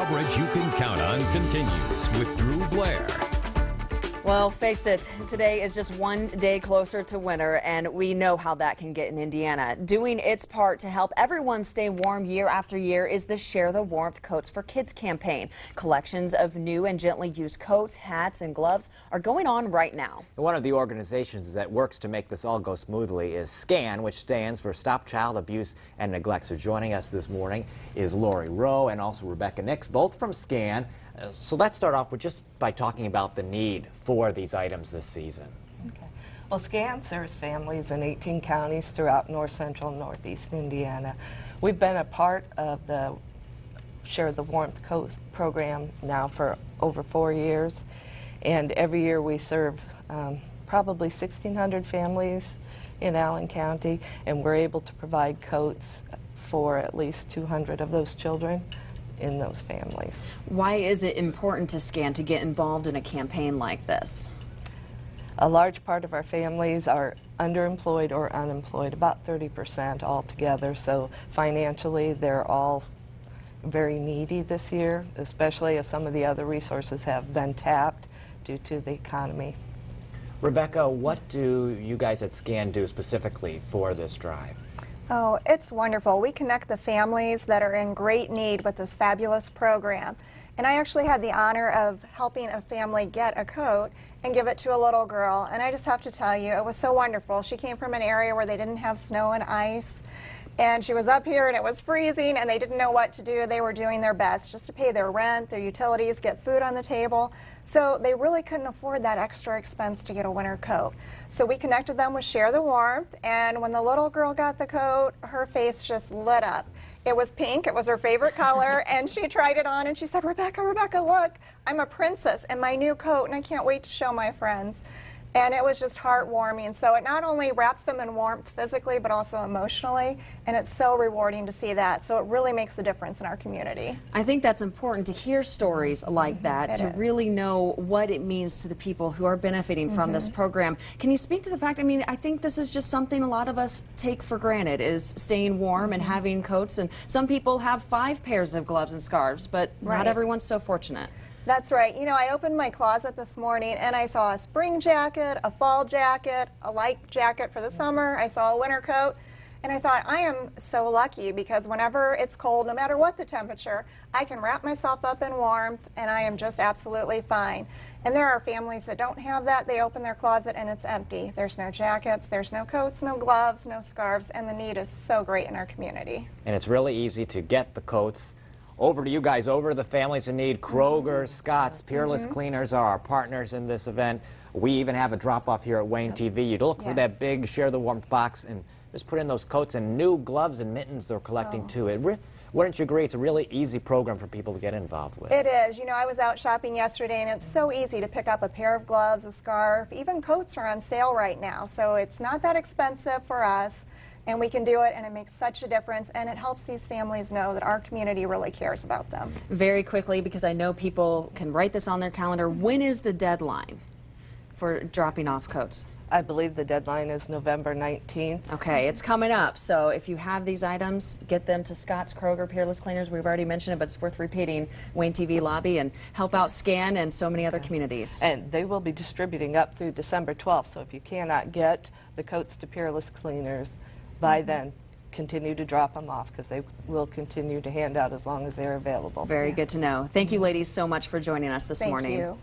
coverage you can count on continues with Drew Blair. Well, face it, today is just one day closer to winter, and we know how that can get in Indiana. Doing its part to help everyone stay warm year after year is the Share the Warmth Coats for Kids campaign. Collections of new and gently used coats, hats, and gloves are going on right now. One of the organizations that works to make this all go smoothly is SCAN, which stands for Stop Child Abuse and Neglect. So joining us this morning is Lori Rowe and also Rebecca Nix, both from SCAN. So let's start off with just by talking about the need for these items this season. Okay. Well, SCAN serves families in 18 counties throughout north central and northeast Indiana. We've been a part of the Share the Warmth Coat program now for over 4 years, and every year we serve probably 1,600 families in Allen County, and we're able to provide coats for at least 200 of those children in those families. Why is it important to SCAN to get involved in a campaign like this? A large part of our families are underemployed or unemployed, about 30% altogether, so financially they're all very needy this year, especially as some of the other resources have been tapped due to the economy. Rebecca, what do you guys at SCAN do specifically for this drive? Oh, it's wonderful. We connect the families that are in great need with this fabulous program. And I actually had the honor of helping a family get a coat and give it to a little girl. And I just have to tell you, it was so wonderful. She came from an area where they didn't have snow and ice. And she was up here and it was freezing and they didn't know what to do. They were doing their best just to pay their rent, their utilities, get food on the table. So they really couldn't afford that extra expense to get a winter coat. So we connected them with Share the Warmth, and when the little girl got the coat, her face just lit up. It was pink, it was her favorite color, and she tried it on and she said, Rebecca, Rebecca, look, I'm a princess in my new coat and I can't wait to show my friends. And it was just heartwarming. So it not only wraps them in warmth physically, but also emotionally. And it's so rewarding to see that. So it really makes a difference in our community. I think that's important to hear stories like that, to really know what it means to the people who are benefiting from this program. Can you speak to the fact, I mean, I think this is just something a lot of us take for granted, is staying warm and having coats. And some people have 5 pairs of gloves and scarves, but not everyone's so fortunate. That's right. You know, I opened my closet this morning and I saw a spring jacket, a fall jacket, a light jacket for the summer. I saw a winter coat. And I thought, I am so lucky because whenever it's cold, no matter what the temperature, I can wrap myself up in warmth and I am just absolutely fine. And there are families that don't have that. They open their closet and it's empty. There's no jackets, there's no coats, no gloves, no scarves, and the need is so great in our community. And it's really easy to get the coats over to you guys, over to the families in need. Kroger, Scott's, Peerless Cleaners are our partners in this event. We even have a drop-off here at Wayne TV. You'd look for that big Share the Warmth box and just put in those coats and new gloves and mittens they're collecting too. Wouldn't you agree it's a really easy program for people to get involved with? It is. You know, I was out shopping yesterday and it's so easy to pick up a pair of gloves, a scarf. Even coats are on sale right now, so it's not that expensive for us. And we can do it, and it makes such a difference, and it helps these families know that our community really cares about them. Very quickly, because I know people can write this on their calendar, when is the deadline for dropping off coats? I believe the deadline is November 19th. Okay, it's coming up, so if you have these items, get them to Scott's, Kroger, Peerless Cleaners. We've already mentioned it, but it's worth repeating. Wayne TV lobby, and help out SCAN and so many other communities. And they will be distributing up through December 12th, so if you cannot get the coats to Peerless Cleaners by then, continue to drop them off because they will continue to hand out as long as they're available. Very good to know. Thank you ladies so much for joining us this morning. Thank you.